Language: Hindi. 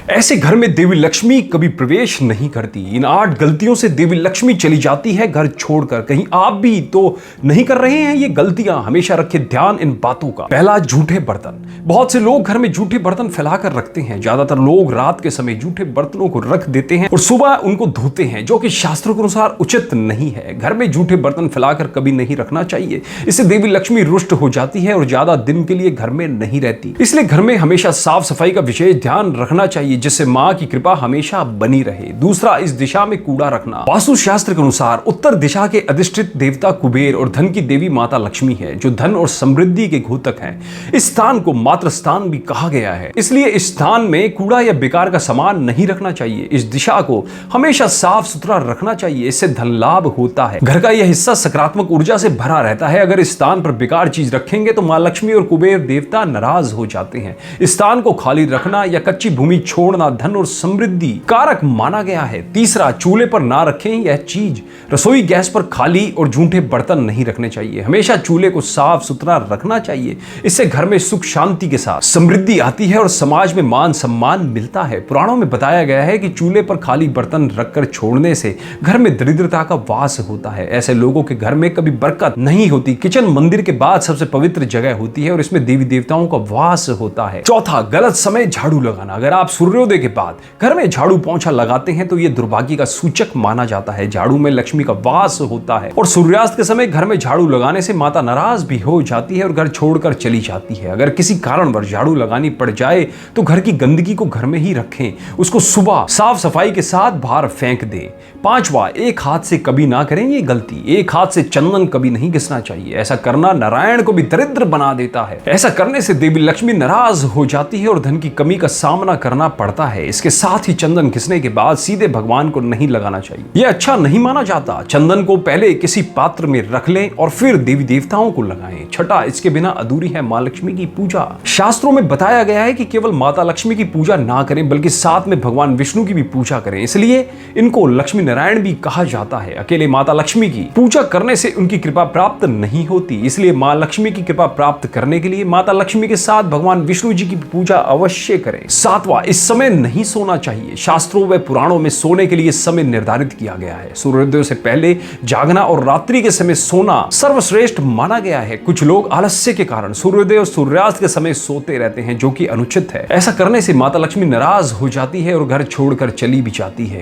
ऐसे घर में देवी लक्ष्मी कभी प्रवेश नहीं करती। इन 8 गलतियों से देवी लक्ष्मी चली जाती है घर छोड़कर। कहीं आप भी तो नहीं कर रहे हैं ये गलतियां? हमेशा रखें ध्यान इन बातों का। पहला, झूठे बर्तन। बहुत से लोग घर में झूठे बर्तन फैलाकर रखते हैं। ज्यादातर लोग रात के समय झूठे बर्तनों को रख देते हैं और सुबह उनको धोते हैं, जो कि शास्त्रों के अनुसार उचित नहीं है। घर में झूठे बर्तन फैलाकर कभी नहीं रखना चाहिए। इससे देवी लक्ष्मी रुष्ट हो जाती है और ज्यादा दिन के लिए घर में नहीं रहती। इसलिए घर में हमेशा साफ सफाई का विशेष ध्यान रखना चाहिए, जिससे मां की कृपा हमेशा बनी रहे। दूसरा, इस दिशा में कूड़ा रखना। वास्तु शास्त्र के अनुसार उत्तर दिशा के अधिष्ठित देवता कुबेर और धन की देवी माता लक्ष्मी है, जो धन और समृद्धि के घोतक हैं। इस स्थान को मातृ स्थान भी कहा गया है। इसलिए इस स्थान में कूड़ा या बेकार का सामान नहीं रखना चाहिए। इस दिशा को हमेशा साफ सुथरा रखना चाहिए, इससे धन लाभ होता है। घर का यह हिस्सा सकारात्मक ऊर्जा से भरा रहता है। अगर इस स्थान पर बेकार चीज रखेंगे तो मां लक्ष्मी और कुबेर देवता नाराज हो जाते हैं। इस स्थान को खाली रखना या कच्ची भूमि छोड़ना धन और समृद्धि कारक माना गया है। तीसरा, चूल्हे पर ना रखें यह चीज। रसोई गैस पर खाली और झूठे बर्तन नहीं रखने चाहिए। हमेशा चूल्हे को साफ सुथरा रखना चाहिए। इससे घर में सुख शांति के साथ समृद्धि आती है और समाज में मान सम्मान मिलता है। पुराणों में बताया गया है कि चूल्हे पर खाली बर्तन रखकर छोड़ने से घर में दरिद्रता का वास होता है। ऐसे लोगों के घर में कभी बरकत नहीं होती। किचन मंदिर के बाद सबसे पवित्र जगह होती है और इसमें देवी देवताओं का वास होता है। चौथा, गलत समय झाड़ू लगाना। अगर आप सूर्योदय के बाद घर में झाड़ू पोंछा लगाते हैं तो यह दुर्भाग्य का सूचक माना जाता है। झाड़ू में लक्ष्मी का वास होता है और सूर्यास्त के समय घर में झाड़ू लगाने से माता नाराज भी हो जाती है और घर छोड़कर चली जाती है। अगर किसी कारणवश झाड़ू लगानी पड़ जाए तो घर की गंदगी को घर में ही रखें। उसको सुबह साफ सफाई के साथ बाहर फेंक दें। पांचवा, एक हाथ से कभी ना करें ये गलती। एक हाथ से चंदन कभी नहीं घिसना चाहिए। ऐसा करना नारायण को भी दरिद्र बना देता है। ऐसा करने से देवी लक्ष्मी नाराज हो जाती है और धन की कमी का सामना करना पड़ता है। इसके साथ ही चंदन घिसने के बाद सीधे भगवान को नहीं लगाना चाहिए। यह अच्छा नहीं माना जाता। चंदन को पहले किसी पात्र में रख लें और फिर देवी देवताओं को लगाएं। छठा, इसके बिना अधूरी है मां लक्ष्मी की पूजा। शास्त्रों में बताया गया है कि केवल माता लक्ष्मी की पूजा ना करें बल्कि साथ में भगवान विष्णु की भी पूजा करें। इसलिए इनको लक्ष्मी नारायण भी कहा जाता है। अकेले माता लक्ष्मी की पूजा करने से उनकी कृपा प्राप्त नहीं होती। इसलिए मां लक्ष्मी की कृपा प्राप्त करने के लिए माता लक्ष्मी के साथ भगवान विष्णु जी की पूजा अवश्य करें। सातवां, इस समय नहीं सोना चाहिए। शास्त्रों व पुराणों में सोने के लिए समय निर्धारित किया गया है। सूर्योदय से पहले जागना और रात्रि के समय सोना सर्वश्रेष्ठ माना गया है। कुछ लोग आलस्य के कारण सूर्योदय और सूर्यास्त के समय सोते रहते हैं, जो कि अनुचित है। ऐसा करने से माता लक्ष्मी नाराज हो जाती है और घर छोड़कर चली भी जाती है।